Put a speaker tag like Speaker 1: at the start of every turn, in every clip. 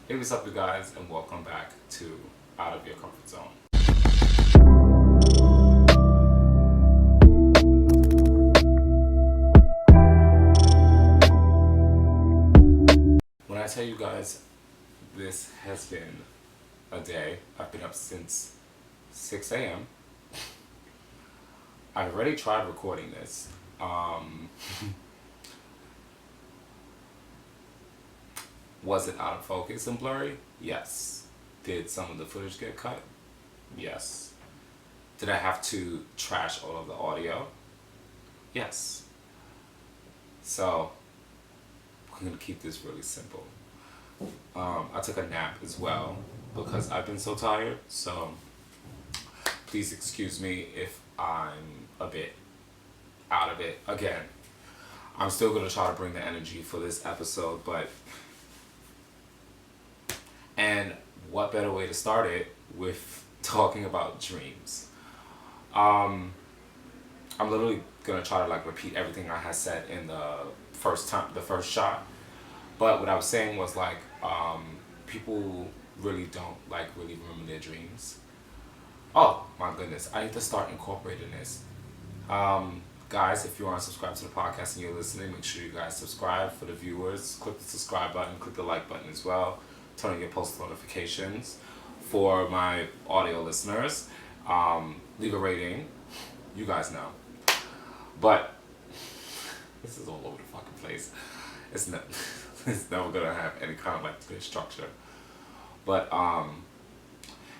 Speaker 1: Hey, what's up, you guys, and welcome back to Out of Your Comfort Zone. When I tell you guys, this has been a day. I've been up since 6 a.m. I've already tried recording this. Was it out of focus and blurry? Yes. Did some of the footage get cut? Yes. Did I have to trash all of the audio? Yes. So, I'm going to keep this really simple. I took a nap as well because I've been so tired. So, please excuse me if I'm a bit out of it. Again, I'm still going to try to bring the energy for this episode, but... And what better way to start it with talking about dreams? I'm literally gonna try to repeat everything I had said in the first shot. But what I was saying was people really don't really remember their dreams. Oh my goodness, I need to start incorporating this. Guys, if you aren't subscribed to the podcast and you're listening, make sure you guys subscribe. For the viewers, click the subscribe button, click the like button as well. Turn on your post notifications. For my audio listeners, leave a rating. You guys know. But this is all over the fucking place. It's never gonna have any kind of clear structure. But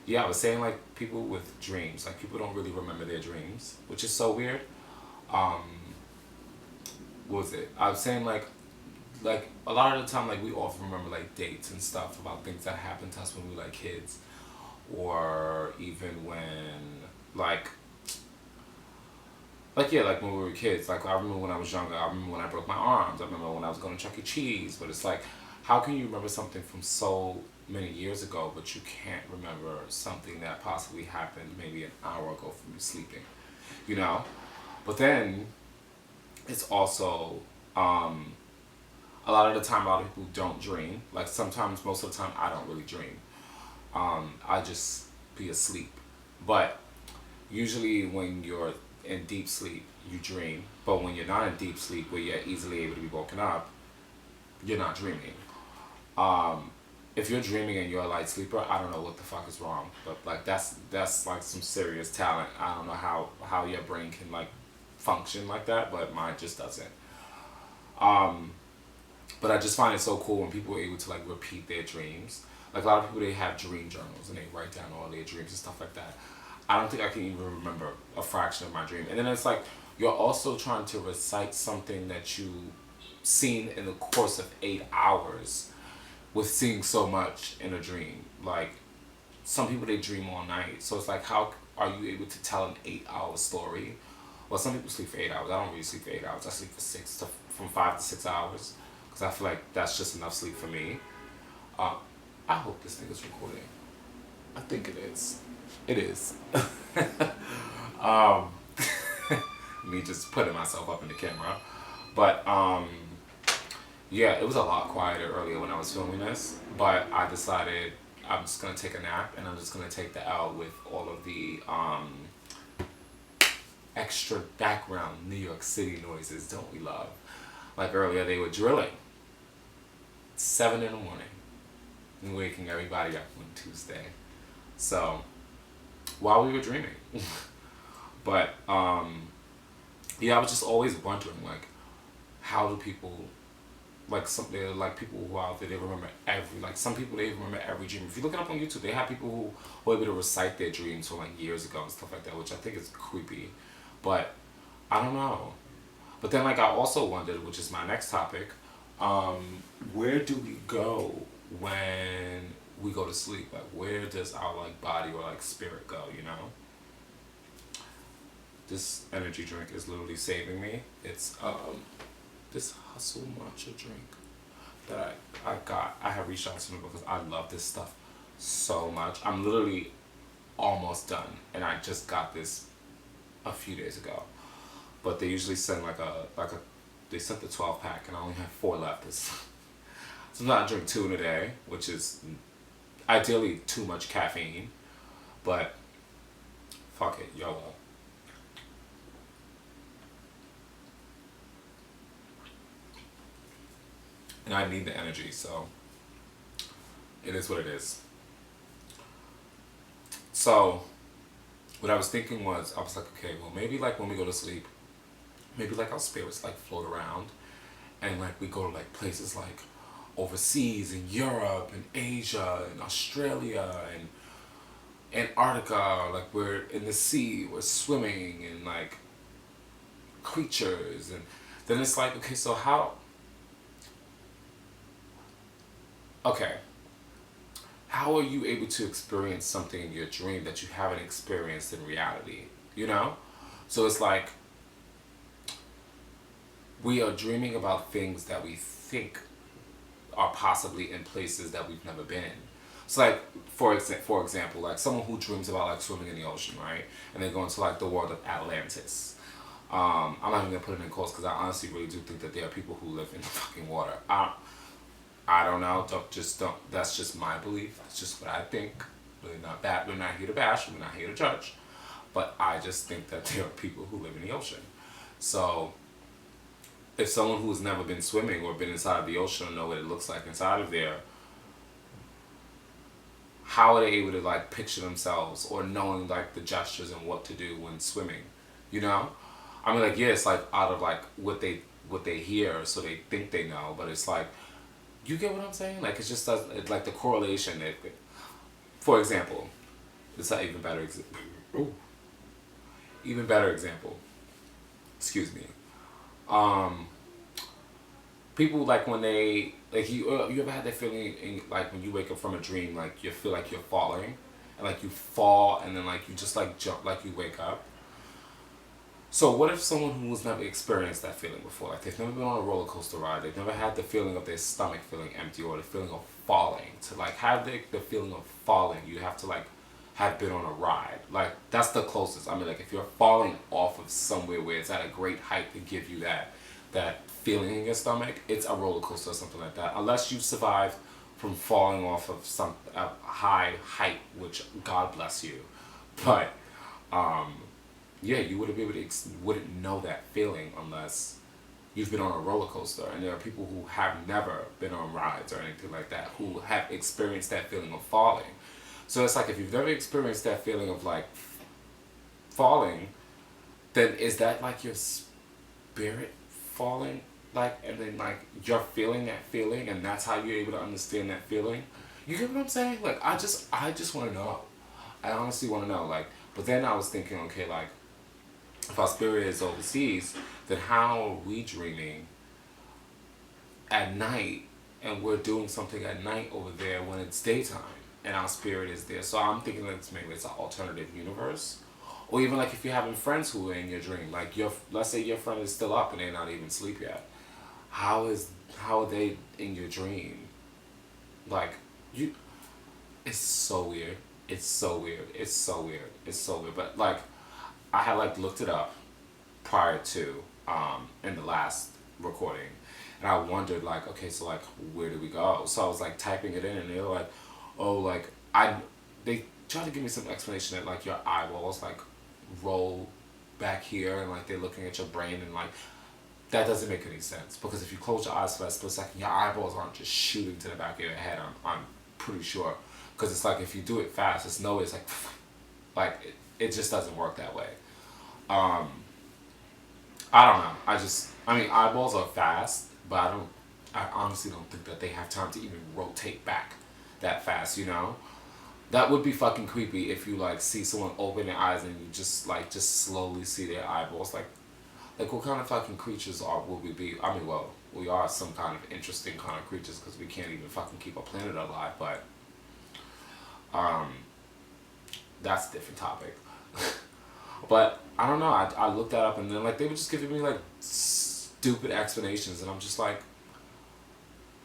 Speaker 1: yeah, I was saying people with dreams, people don't really remember their dreams, which is so weird. What was it? I was saying a lot of the time we often remember dates and stuff about things that happened to us when we were kids, or even when when we were kids. I remember when I was younger, I remember when I broke my arms, I remember when I was going to Chuck E. Cheese. But it's how can you remember something from so many years ago but you can't remember something that possibly happened maybe an hour ago from you sleeping, but then it's also a lot of the time, a lot of people don't dream. Sometimes, most of the time, I don't really dream. I just be asleep. But usually when you're in deep sleep, you dream. But when you're not in deep sleep, where you're easily able to be woken up, you're not dreaming. If you're dreaming and you're a light sleeper, I don't know what the fuck is wrong. But that's some serious talent. I don't know how your brain can function like that, but mine just doesn't. But I just find it so cool when people are able to repeat their dreams. A lot of people, they have dream journals and they write down all their dreams and stuff like that. I don't think I can even remember a fraction of my dream. And then it's you're also trying to recite something that you seen in the course of 8 hours with seeing so much in a dream. Some people, they dream all night. So it's how are you able to tell an 8-hour story? Well, some people sleep for 8 hours. I don't really sleep for 8 hours. I sleep for from 5 to 6 hours. Because I feel that's just enough sleep for me. I hope this thing is recording. I think it is. It is. Me just putting myself up in the camera. But yeah, it was a lot quieter earlier when I was filming this. But I decided I'm just going to take a nap. And I'm just going to take the L with all of the extra background New York City noises. Don't we love? Earlier, they were drilling. 7 in the morning. And waking everybody up on Tuesday. So, while we were dreaming. But, yeah, I was just always wondering, how do people, people who are out there, they remember some people, they remember every dream. If you look it up on YouTube, they have people who are able to recite their dreams from years ago and stuff like that, which I think is creepy. But, I don't know. But then, I also wondered, which is my next topic, where do we go when we go to sleep? Where does our body or spirit go? This energy drink is literally saving me. It's this Hustle Matcha drink that I got. I have reached out to them because I love this stuff so much. I'm literally almost done, and I just got this a few days ago. But they usually send they sent the 12 pack and I only have 4 left. Sometimes I drink 2 in a day, which is ideally too much caffeine, but fuck it, YOLO. And I need the energy, so it is what it is. So what I was thinking was, I was like, okay, well maybe like when we go to sleep, maybe like our spirits like float around, and like we go to like places like overseas in Europe and Asia and Australia and Antarctica, like we're in the sea, we're swimming and like creatures, and then it's like, okay, so how, okay, how are you able to experience something in your dream that you haven't experienced in reality? You know? So it's like we are dreaming about things that we think are possibly in places that we've never been. So like for example, like someone who dreams about like swimming in the ocean, right? And they go into like the world of Atlantis. I'm not even gonna put it in quotes because I honestly really do think that there are people who live in the fucking water. I don't know. Don't. That's just my belief. That's just what I think. We're not that. We're not here to bash. We're not here to judge. But I just think that there are people who live in the ocean. So if someone who has never been swimming or been inside of the ocean or know what it looks like inside of there, how are they able to like picture themselves or knowing like the gestures and what to do when swimming? You know? I mean, like, yeah, it's like out of like what they hear, so they think they know, but it's like, you get what I'm saying? Like, it just does, it, like the correlation. For example, this is an even better example. Even better example. Excuse me. Um, People like when they like you ever had that feeling in, like when you wake up from a dream, like you feel like you're falling, and like you fall and then like you just like jump like you wake up. So what if someone who's never experienced that feeling before, like they've never been on a roller coaster ride, they've never had the feeling of their stomach feeling empty or the feeling of falling. To like have the feeling of falling, you have to like have been on a ride. Like that's the closest. I mean, like if you're falling off of somewhere where it's at a great height to give you that feeling in your stomach, it's a roller coaster or something like that. Unless you've survived from falling off of some a high height, which God bless you, but um, yeah, you wouldn't be able to wouldn't know that feeling unless you've been on a roller coaster. And there are people who have never been on rides or anything like that who have experienced that feeling of falling. So it's like if you've never experienced that feeling of like falling, then is that like your spirit falling? Like, and then like you're feeling that feeling, and that's how you're able to understand that feeling. You get what I'm saying? Like, I just want to know. I honestly want to know. Like, but then I was thinking, okay, like if our spirit is overseas, then how are we dreaming at night and we're doing something at night over there when it's daytime and our spirit is there? So I'm thinking that maybe it's an alternative universe. Or even like if you're having friends who are in your dream, like let's say your friend is still up and they're not even asleep yet. How are they in your dream? Like you, it's so weird. It's so weird. It's so weird. It's so weird. But like I had like looked it up prior to in the last recording, and I wondered like, okay, so like where do we go? So I was like typing it in, and they were like, oh, like they tried to give me some explanation that like your eyeballs like roll back here, and like they're looking at your brain, and like that doesn't make any sense because if you close your eyes for that split second, your eyeballs aren't just shooting to the back of your head. I'm pretty sure because it's like if you do it fast, it's no, it's like like it just doesn't work that way. Um, I don't know. I mean, eyeballs are fast, but I honestly don't think that they have time to even rotate back that fast, you know? That would be fucking creepy if you like see someone open their eyes and you just slowly see their eyeballs. Like what kind of fucking creatures will we be? I mean, well, we are some kind of interesting kind of creatures because we can't even fucking keep a planet alive, but um, that's a different topic. But I don't know. I looked that up and then like they were just giving me like stupid explanations, and I'm just like,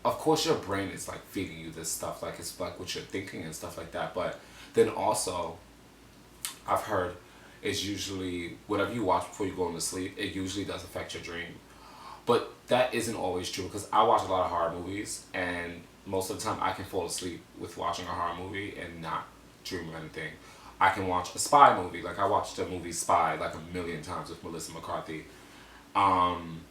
Speaker 1: of course your brain is like feeding you this stuff, like it's like what you're thinking and stuff like that. But then also, I've heard it's usually whatever you watch before you go into sleep, it usually does affect your dream. But that isn't always true because I watch a lot of horror movies, and most of the time I can fall asleep with watching a horror movie and not dream of anything. I can watch a spy movie. Like I watched the movie Spy like a million times with Melissa McCarthy. Um,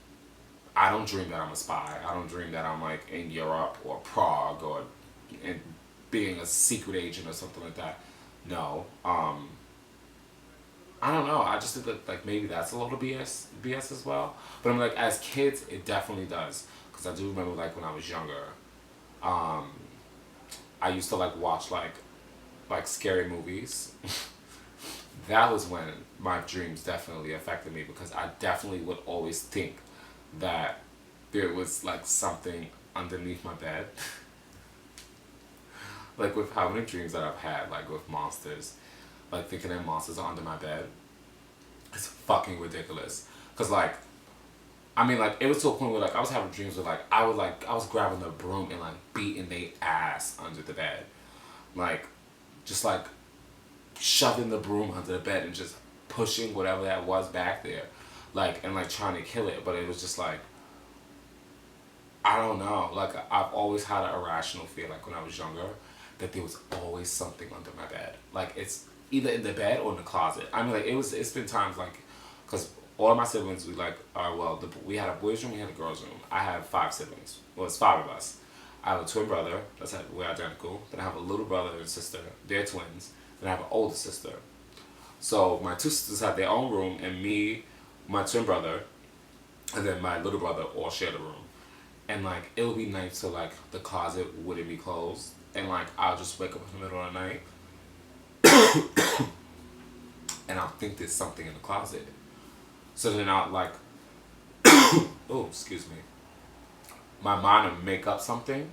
Speaker 1: I don't dream that I'm a spy. I don't dream that I'm like in Europe or Prague or in being a secret agent or something like that. No. I don't know. I just think that like maybe that's a little BS as well. But I'm like as kids, it definitely does because I do remember like when I was younger, um, I used to like watch like scary movies. That was when my dreams definitely affected me because I definitely would always think that there was like something underneath my bed. Like with how many dreams that I've had, like with monsters, like thinking that monsters are under my bed. It's fucking ridiculous. Cause like, I mean like it was to a point where like I was having dreams where like I was grabbing the broom and like beating they ass under the bed, like just like shoving the broom under the bed and just pushing whatever that was back there, like and like trying to kill it. But it was just like I don't know. Like I've always had an irrational fear, like when I was younger, that there was always something under my bed. Like it's either in the bed or in the closet. I mean, like it was. It's been times like, cause all of my siblings we like are well. We had a boys' room, we had a girls' room. I have five siblings. Well, it's five of us. I have a twin brother. We're identical. Then I have a little brother and sister. They're twins. Then I have an older sister. So my two sisters have their own room, and me, my twin brother, and then my little brother all share the room. And like it would be nice to like the closet wouldn't be closed, and like I'll just wake up in the middle of the night, and I'll think there's something in the closet. So then I'll like, oh excuse me, my mind will make up something,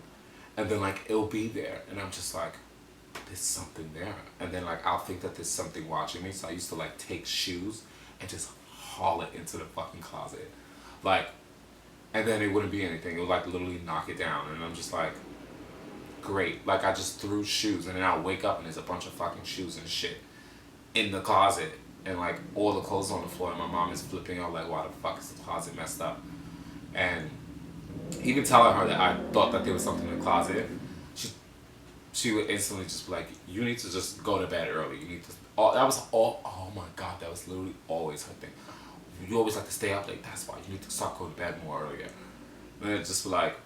Speaker 1: and then like it'll be there, and I'm just like, there's something there, and then like I'll think that there's something watching me. So I used to like take shoes and just haul it into the fucking closet, like, and then it wouldn't be anything. It would like literally knock it down, and I'm just like, great. Like I just threw shoes, and then I'll wake up and there's a bunch of fucking shoes and shit in the closet, and like all the clothes on the floor, and my mom is flipping out like, why the fuck is the closet messed up? And even telling her that I thought that there was something in the closet, she she would instantly just be like, you need to just go to bed early. You need to. Oh, that was all. Oh my god, that was literally always her thing. You always like to stay up late. That's why you need to start going to bed more earlier. And it just be like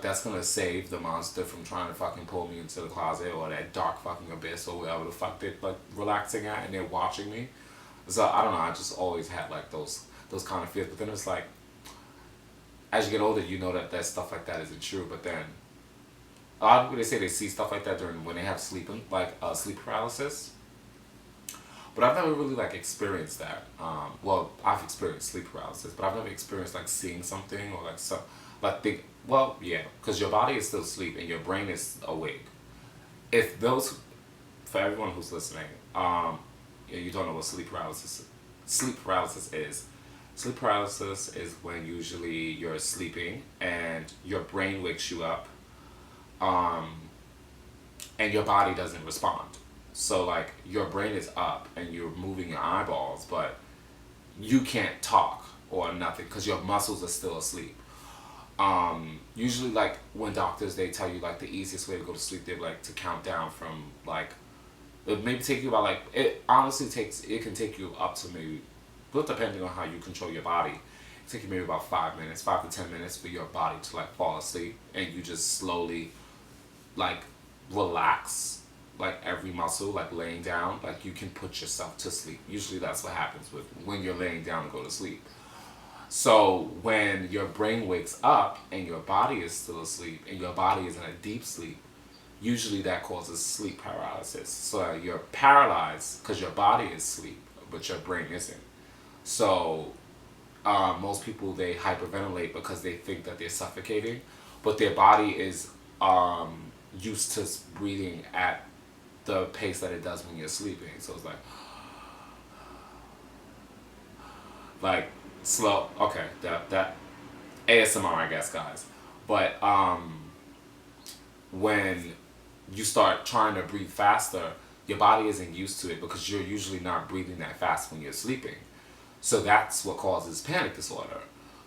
Speaker 1: that's gonna save the monster from trying to fucking pull me into the closet or that dark fucking abyss or whatever the fuck they're like relaxing at and they're watching me. So I don't know. I just always had like those kind of fears. But then it's like, as you get older, you know that stuff like that isn't true. But then a lot of people they say they see stuff like that during when they have sleep paralysis. But I've never really like experienced that. Well, I've experienced sleep paralysis, but I've never experienced like seeing something or like so like think. Well, yeah, because your body is still asleep and your brain is awake. If those, for everyone who's listening, yeah, you don't know what sleep paralysis is. Sleep paralysis is when usually you're sleeping and your brain wakes you up, um, and your body doesn't respond. So like your brain is up and you're moving your eyeballs, but you can't talk or nothing because your muscles are still asleep. Usually like when doctors they tell you like the easiest way to go to sleep, they like to count down from like it maybe take you about like it honestly takes it can take you up to maybe, but depending on how you control your body, it take you maybe about 5 minutes, 5 to 10 minutes for your body to like fall asleep, and you just slowly like relax like every muscle, like laying down, like you can put yourself to sleep. Usually that's what happens with when you're laying down to go to sleep. So when your brain wakes up and your body is still asleep and your body is in a deep sleep, usually that causes sleep paralysis. So you're paralyzed because your body is asleep, but your brain isn't. So most people they hyperventilate because they think that they're suffocating, but their body is used to breathing at the pace that it does when you're sleeping. So it's like slow. Okay, that ASMR, I guess, guys. But when you start trying to breathe faster, your body isn't used to it because you're usually not breathing that fast when you're sleeping. So that's what causes panic disorder.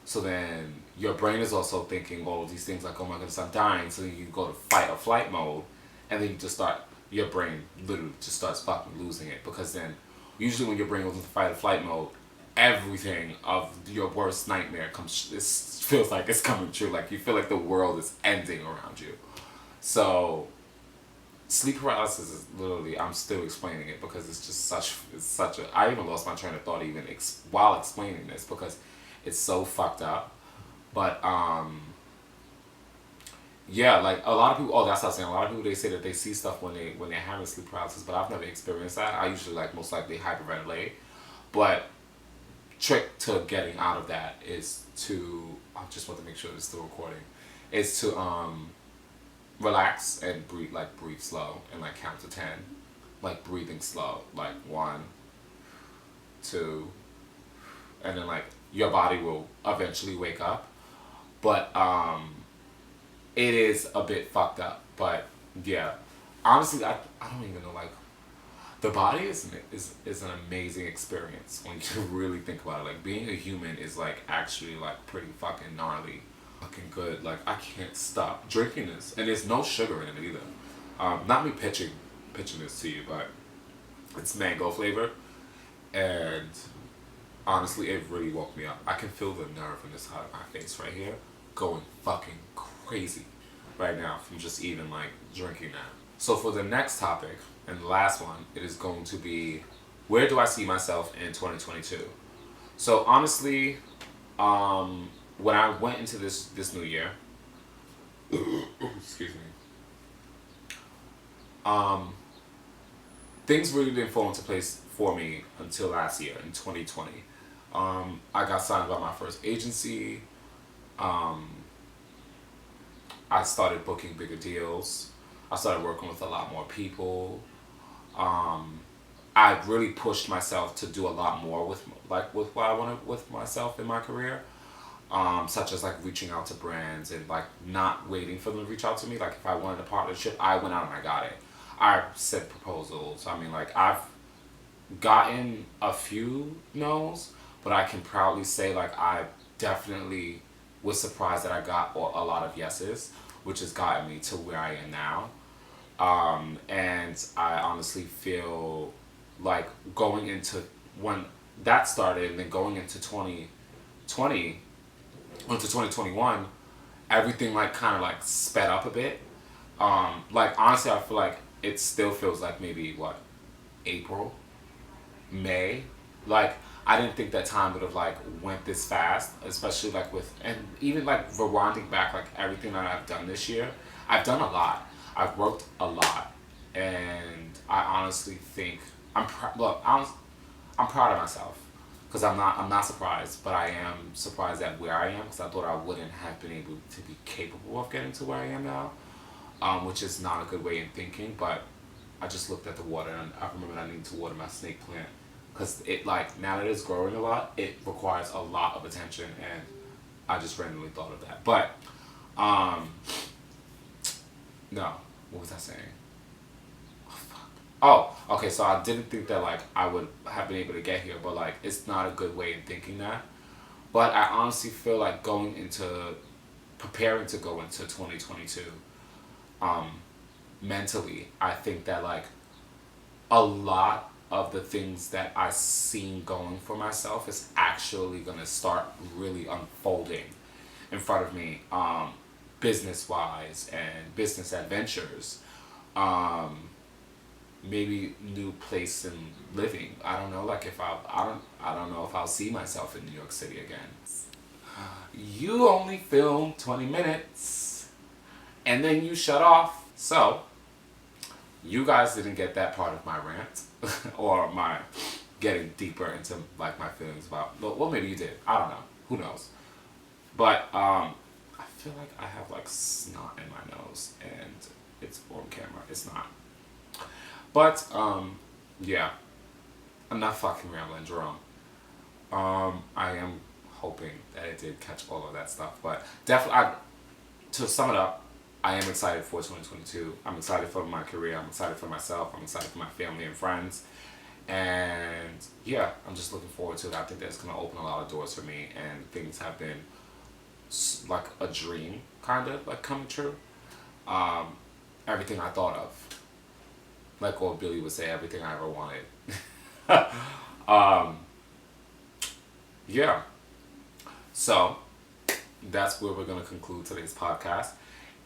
Speaker 1: So then your brain is also thinking all of these things like, oh my goodness, I'm dying. So you go to fight or flight mode, and then you just start, your brain literally just starts fucking losing it. Because then, usually when your brain goes into fight or flight mode, everything of your worst nightmare feels like it's coming true. Like you feel like the world is ending around you. So sleep paralysis is literally, I'm still explaining it because it's such a, I even lost my train of thought even while explaining this because it's so fucked up. But yeah, like a lot of people, oh, that's what I was saying, a lot of people, they say that they see stuff when they're having sleep paralysis, but I've never experienced that. I usually like most likely hyperventilate. But trick to getting out of that is to, I just want to make sure it's still recording, is to relax and breathe slow and like count to 10, like breathing slow, like 1, 2, and then like your body will eventually wake up. But it is a bit fucked up. But yeah, honestly, I don't even know, like the body is an amazing experience when you really think about it. Like being a human is like actually like pretty fucking gnarly, fucking good. Like I can't stop drinking this, and there's no sugar in it either. Not me pitching this to you, but it's mango flavor, and honestly, it really woke me up. I can feel the nerve in this side of my face right here going fucking crazy right now from just even like drinking that. So for the next topic and the last one, it is going to be, where do I see myself in 2022? So honestly, when I went into this new year, excuse me, things really didn't fall into place for me until last year in 2020. I got signed by my first agency. I started booking bigger deals. I started working with a lot more people. I really pushed myself to do a lot more with what I wanted with myself in my career, such as like reaching out to brands and like not waiting for them to reach out to me. Like if I wanted a partnership, I went out and I got it. I sent proposals. I mean, like I've gotten a few no's, but I can proudly say like I definitely was surprised that I got a lot of yeses, which has gotten me to where I am now. And I honestly feel like going into when that started and then going into 2020, into 2021, everything like kind of like sped up a bit. Like honestly, I feel like it still feels like maybe what, April, May. Like I didn't think that time would have like went this fast, especially like with, and even like rewinding back like everything that I've done this year. I've done a lot. I've worked a lot, and I honestly think I'm proud of myself because I'm not surprised, but I am surprised at where I am because I thought I wouldn't have been able to be capable of getting to where I am now, which is not a good way in thinking. But I just looked at the water and I remembered I needed to water my snake plant because it, like, now that it's growing a lot, it requires a lot of attention, and I just randomly thought of that. But no, what was I saying? Oh, okay. So I didn't think that like I would have been able to get here, but like it's not a good way in thinking that. But I honestly feel like preparing to go into 2022, mentally, I think that like a lot of the things that I seen going for myself is actually gonna start really unfolding in front of me, business wise and business adventures. Maybe new place in living. I don't know. Like if I don't know if I'll see myself in New York City again. You only film 20 minutes, and then you shut off. So you guys didn't get that part of my rant or my getting deeper into like my feelings about. Well, maybe you did. I don't know. Who knows? But I feel like I have like snot in my nose, and it's on camera. It's not. But, yeah, I'm not fucking rambling, Jerome. I am hoping that it did catch all of that stuff. But definitely, to sum it up, I am excited for 2022. I'm excited for my career. I'm excited for myself. I'm excited for my family and friends. And, yeah, I'm just looking forward to it. I think that's going to open a lot of doors for me. And things have been like a dream, kind of like coming true. Everything I thought of, like old Billy would say, everything I ever wanted. um, yeah. So that's where we're gonna conclude today's podcast.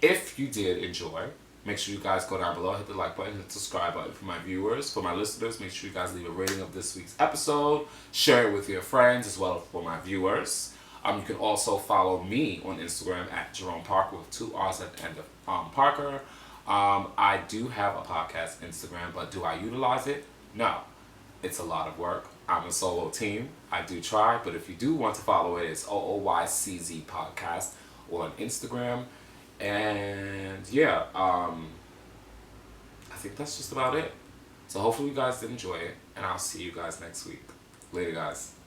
Speaker 1: If you did enjoy, make sure you guys go down below, hit the like button, hit the subscribe button for my viewers. For my listeners, make sure you guys leave a rating of this week's episode. Share it with your friends as well as for my viewers. You can also follow me on Instagram at Jerome Parker with 2 R's at the end of Parker. I do have a podcast Instagram, but do I utilize it? No. It's a lot of work. I'm a solo team. I do try, but if you do want to follow it, it's OOYCZ Podcast on Instagram. And yeah, I think that's just about it. So hopefully you guys did enjoy it, and I'll see you guys next week. Later, guys.